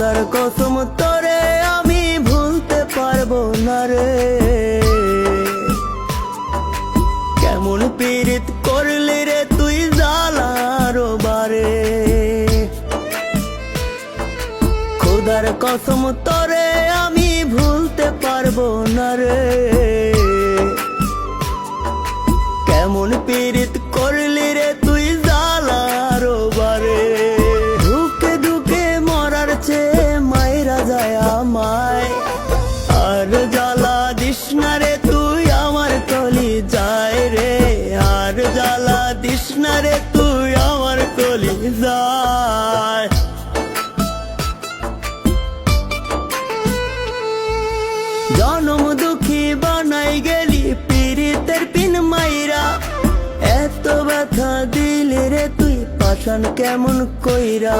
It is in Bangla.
খোদার কসম তোরে আমি ভুলতে পারবো না রে। কেমন পীড়িত করলি রে তুই জ্বালার বারে। খোদার কসম তোরে আমি ভুলতে পারবো না রে। কেমন পীড়িত করলি রে তুই জ্বালার বারে। ঢুকে ঢুকে মরার চেয়ে মাইরা যায় আমায়। আর জ্বালা দিস না রে তুই আমার কলি যায় রে। আর জ্বালা দিস না রে তুই আমার কলি যায়। জনম দুঃখী বানাই গেলি পীড়িতের পিন মাইরা। এত ব্যথা দিলি রে তুই পাষাণ কেমন কইরা।